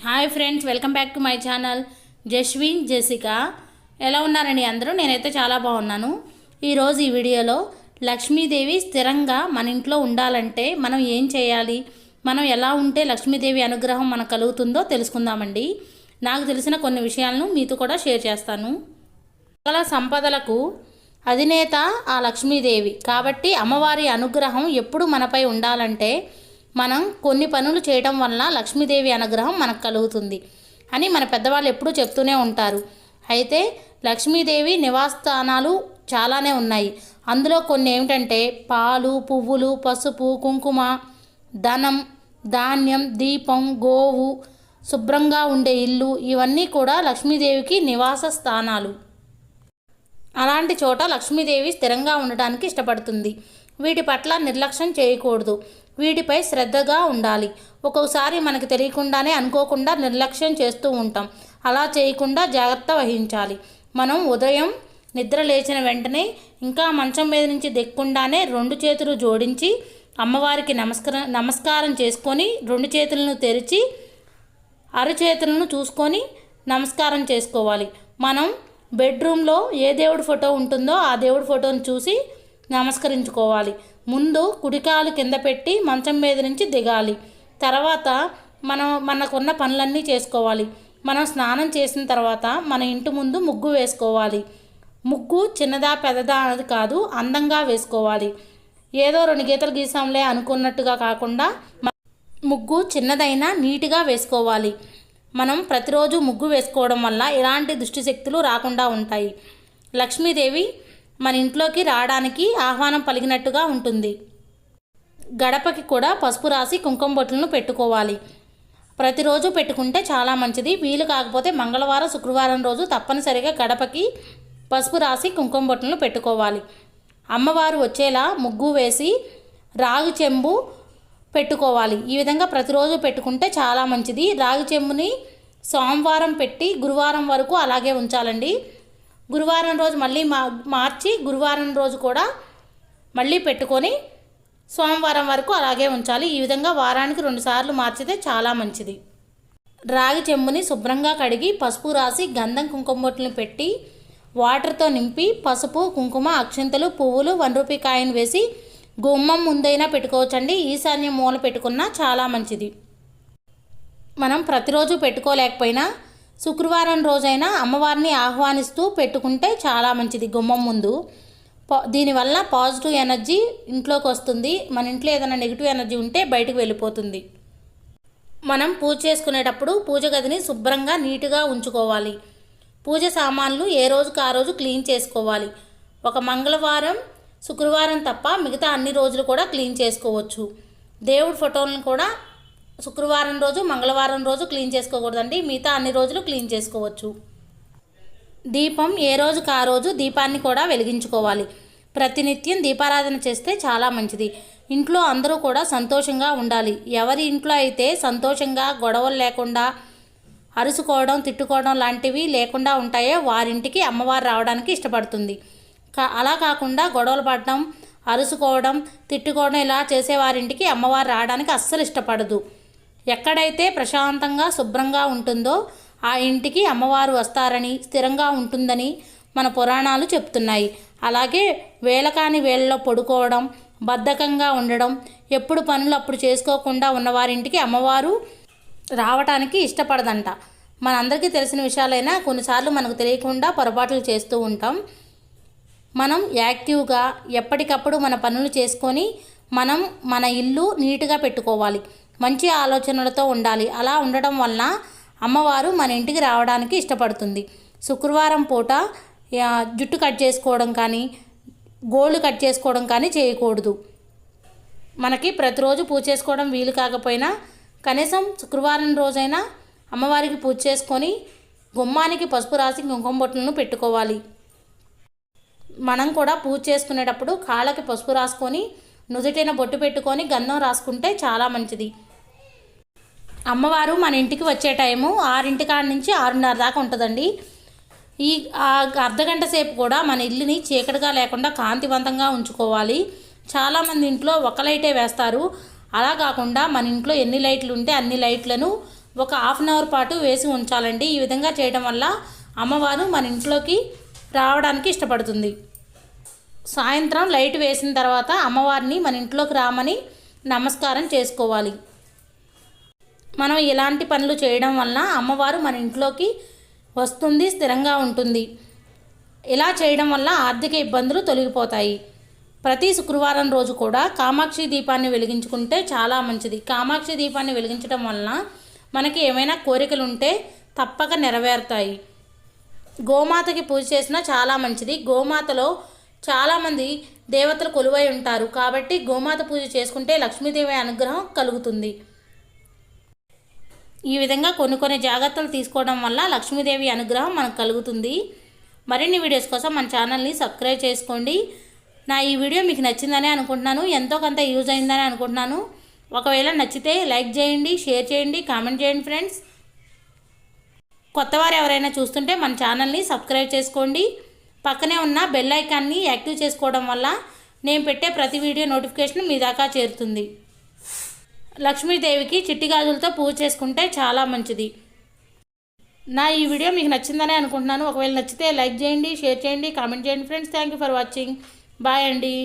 Hi friends, welcome back to my channel Jaswin Jessica. ఎలా ఉన్నారండి అందరూ? నేనైతే చాలా బాగున్నాను. ఈరోజు ఈ వీడియోలో లక్ష్మీదేవి స్థిరంగా మన ఇంట్లో ఉండాలంటే మనం ఏం చేయాలి, మనం ఎలా ఉంటే లక్ష్మీదేవి అనుగ్రహం మనకు కలుగుతుందో తెలుసుకుందామండి. నాకు తెలిసిన కొన్ని విషయాలను మీతో కూడా షేర్ చేస్తాను. సకల సంపదలకు అధినేత ఆ లక్ష్మీదేవి కాబట్టి అమ్మవారి అనుగ్రహం ఎప్పుడు మనపై ఉండాలంటే మనం కొన్ని పనులు చేయడం వలన లక్ష్మీదేవి అనుగ్రహం మనకు కలుగుతుంది అని మన పెద్దవాళ్ళు ఎప్పుడూ చెప్తూనే ఉంటారు. అయితే లక్ష్మీదేవి నివాసస్థానాలు చాలానే ఉన్నాయి. అందులో కొన్ని ఏమిటంటే పాలు, పువ్వులు, పసుపు, కుంకుమ, ధనం, ధాన్యం, దీపం, గోవు, శుభ్రంగా ఉండే ఇల్లు, ఇవన్నీ కూడా లక్ష్మీదేవికి నివాస స్థానాలు. అలాంటి చోట లక్ష్మీదేవి స్థిరంగా ఉండటానికి ఇష్టపడుతుంది. వీటి పట్ల నిర్లక్ష్యం చేయకూడదు, వీటిపై శ్రద్ధగా ఉండాలి. ఒక్కొక్కసారి మనకు తెలియకుండానే అనుకోకుండా నిర్లక్ష్యం చేస్తూ ఉంటాం. అలా చేయకుండా జాగ్రత్త వహించాలి. మనం ఉదయం నిద్ర లేచిన వెంటనే ఇంకా మంచం మీద నుంచి దిక్కుండానే 2 చేతులు జోడించి అమ్మవారికి నమస్కారం చేసుకొని 2 చేతులను తెరిచి అరచేతులను చూసుకొని నమస్కారం చేసుకోవాలి. మనం బెడ్రూమ్లో ఏ దేవుడి ఫోటో ఉంటుందో ఆ దేవుడి ఫోటోని చూసి నమస్కరించుకోవాలి. ముందు కుడికాలు కింద పెట్టి మంచం మీద నుంచి దిగాలి. తర్వాత మనకున్న పనులన్నీ చేసుకోవాలి. మనం స్నానం చేసిన తర్వాత మన ఇంటి ముందు ముగ్గు వేసుకోవాలి. ముగ్గు చిన్నదా పెద్దదా అనేది కాదు, అందంగా వేసుకోవాలి. ఏదో 2 గీతలు గీసాంలే అనుకున్నట్టుగా కాకుండా ముగ్గు చిన్నదైనా నీట్గా వేసుకోవాలి. మనం ప్రతిరోజు ముగ్గు వేసుకోవడం వల్ల ఎలాంటి దుష్టి శక్తులు రాకుండా ఉంటాయి. లక్ష్మీదేవి మన ఇంట్లోకి రావడానికి ఆహ్వానం పలికినట్టుగా ఉంటుంది. గడపకి కూడా పసుపు రాసి కుంకుమ బొట్లను పెట్టుకోవాలి. ప్రతిరోజు పెట్టుకుంటే చాలా మంచిది. వీలు కాకపోతే మంగళవారం, శుక్రవారం రోజు తప్పనిసరిగా గడపకి పసుపు రాసి కుంకుమ బొట్లను పెట్టుకోవాలి. అమ్మవారు వచ్చేలా ముగ్గు వేసి రాగి చెంబు పెట్టుకోవాలి. ఈ విధంగా ప్రతిరోజు పెట్టుకుంటే చాలా మంచిది. రాగి చెంబుని సోమవారం పెట్టి గురువారం వరకు అలాగే ఉంచాలండి. గురువారం రోజు మళ్ళీ మార్చి గురువారం రోజు కూడా మళ్ళీ పెట్టుకొని సోమవారం వరకు అలాగే ఉంచాలి. ఈ విధంగా వారానికి 2 సార్లు మార్చితే చాలా మంచిది. రాగి చెంబుని శుభ్రంగా కడిగి పసుపు రాసి గంధం కుంకుమ బొట్లను పెట్టి వాటర్తో నింపి పసుపు, కుంకుమ, అక్షింతలు, పువ్వులు, 1 రూపీ కాయిన్ వేసి గుమ్మం ముందైనా పెట్టుకోవచ్చండి. ఈశాన్య మూల పెట్టుకున్నా చాలా మంచిది. మనం ప్రతిరోజు పెట్టుకోలేకపోయినా శుక్రవారం రోజైనా అమ్మవారిని ఆహ్వానిస్తూ పెట్టుకుంటే చాలా మంచిది గుమ్మం ముందు. దీనివల్ల పాజిటివ్ ఎనర్జీ ఇంట్లోకి వస్తుంది. మన ఇంట్లో ఏదైనా నెగిటివ్ ఎనర్జీ ఉంటే బయటకు వెళ్ళిపోతుంది. మనం పూజ చేసుకునేటప్పుడు పూజ గదిని శుభ్రంగా నీట్గా ఉంచుకోవాలి. పూజ సామాన్లు ఏ రోజుకి ఆ రోజు క్లీన్ చేసుకోవాలి. ఒక మంగళవారం, శుక్రవారం తప్ప మిగతా అన్ని రోజులు కూడా క్లీన్ చేసుకోవచ్చు. దేవుడి ఫోటోలను కూడా శుక్రవారం రోజు, మంగళవారం రోజు క్లీన్ చేసుకోకూడదండి. మిగతా అన్ని రోజులు క్లీన్ చేసుకోవచ్చు. దీపం ఏ రోజుకి ఆ రోజు దీపాన్ని కూడా వెలిగించుకోవాలి. ప్రతినిత్యం దీపారాధన చేస్తే చాలా మంచిది. ఇంట్లో అందరూ కూడా సంతోషంగా ఉండాలి. ఎవరి ఇంట్లో అయితే సంతోషంగా గొడవలు లేకుండా అరుసుకోవడం, తిట్టుకోవడం లాంటివి లేకుండా ఉంటాయో వారింటికి అమ్మవారు రావడానికి ఇష్టపడుతుంది. అలా కాకుండా గొడవలు పడడం, అరుసుకోవడం, తిట్టుకోవడం ఇలా చేసేవారింటికి అమ్మవారు రావడానికి అస్సలు ఇష్టపడదు. ఎక్కడైతే ప్రశాంతంగా శుభ్రంగా ఉంటుందో ఆ ఇంటికి అమ్మవారు వస్తారని, స్థిరంగా ఉంటుందని మన పురాణాలు చెప్తున్నాయి. అలాగే వేళకాని వేళలో పడుకోవడం, బద్ధకంగా ఉండడం, ఎప్పుడు పనులు అప్పుడు చేసుకోకుండా ఉన్నవారింటికి అమ్మవారు రావటానికి ఇష్టపడదంట. మనందరికీ తెలిసిన విషయాలైనా కొన్నిసార్లు మనకు తెలియకుండా పొరపాట్లు చేస్తూ ఉంటాం. మనం యాక్టివ్గా ఎప్పటికప్పుడు మన పనులు చేసుకొని మన ఇల్లు నీట్గా పెట్టుకోవాలి. మంచి ఆలోచనలతో ఉండాలి. అలా ఉండడం వలన అమ్మవారు మన ఇంటికి రావడానికి ఇష్టపడుతుంది. శుక్రవారం పూట జుట్టు కట్ చేసుకోవడం కానీ, గోళ్ళు కట్ చేసుకోవడం కానీ చేయకూడదు. మనకి ప్రతిరోజు పూజ చేసుకోవడం వీలు కాకపోయినా కనీసం శుక్రవారం రోజైనా అమ్మవారికి పూజ చేసుకొని గుమ్మానికి పసుపు రాసి కుంకుమ బొట్లను పెట్టుకోవాలి. మనం కూడా పూజ చేసుకునేటప్పుడు కాళ్ళకి పసుపు రాసుకొని నుదుటిన బొట్టు పెట్టుకొని గంధం రాసుకుంటే చాలా మంచిది. అమ్మవారు మన ఇంటికి వచ్చే టైము 6 కాడ నుంచి 6:30 దాకా ఉంటుందండి. ఈ అర్ధగంట సేపు కూడా మన ఇల్లుని చీకటిగా లేకుండా కాంతివంతంగా ఉంచుకోవాలి. చాలామంది ఇంట్లో ఒక లైటే వేస్తారు. అలా కాకుండా మన ఇంట్లో ఎన్ని లైట్లు ఉంటే అన్ని లైట్లను ఒక హాఫ్ అన్ అవర్ పాటు వేసి ఉంచాలండి. ఈ విధంగా చేయడం వల్ల అమ్మవారు మన ఇంట్లోకి రావడానికి ఇష్టపడుతుంది. సాయంత్రం లైట్ వేసిన తర్వాత అమ్మవారిని మన ఇంట్లోకి రామని నమస్కారం చేసుకోవాలి. మనం ఇలాంటి పనులు చేయడం వలన అమ్మవారు మన ఇంట్లోకి వస్తుంది, స్థిరంగా ఉంటుంది. ఇలా చేయడం వల్ల ఆర్థిక ఇబ్బందులు తొలగిపోతాయి. ప్రతి శుక్రవారం రోజు కూడా కామాక్షి దీపాన్ని వెలిగించుకుంటే చాలా మంచిది. కామాక్షి దీపాన్ని వెలిగించడం వలన మనకి ఏమైనా కోరికలు ఉంటే తప్పక నెరవేరుతాయి. గోమాతకి పూజ చేసినా చాలా మంచిది. గోమాతలో చాలామంది దేవతలు కొలువై ఉంటారు కాబట్టి గోమాత పూజ చేసుకుంటే లక్ష్మీదేవి అనుగ్రహం కలుగుతుంది. ఈ విధంగా కొన్ని జాగ్రత్తలు తీసుకోవడం వల్ల లక్ష్మీదేవి అనుగ్రహం మనకు కలుగుతుంది. మరిన్ని వీడియోస్ కోసం మన ఛానల్ని సబ్స్క్రైబ్ చేసుకోండి. నా ఈ వీడియో మీకు నచ్చిందని అనుకుంటున్నాను, ఎంతో కొంత యూజ్ అయిందని అనుకుంటున్నాను. ఒకవేళ నచ్చితే లైక్ చేయండి, షేర్ చేయండి, కామెంట్ చేయండి ఫ్రెండ్స్. కొత్తవారు ఎవరైనా చూస్తుంటే మన ఛానల్ని సబ్స్క్రైబ్ చేసుకోండి. పక్కనే ఉన్న బెల్ ఐకాన్ని యాక్టివ్ చేసుకోవడం వల్ల నేను పెట్టే ప్రతి వీడియో నోటిఫికేషన్ మీ దాకా చేరుతుంది. లక్ష్మీదేవికి చిట్టి గాజులతో పూజ చేసుకుంటే చాలా మంచిది. నా ఈ వీడియో మీకు నచ్చిందనే అనుకుంటున్నాను. ఒకవేళ నచ్చితే లైక్ చేయండి, షేర్ చేయండి, కామెంట్ చేయండి friends. Thank you for watching. Bye అండి.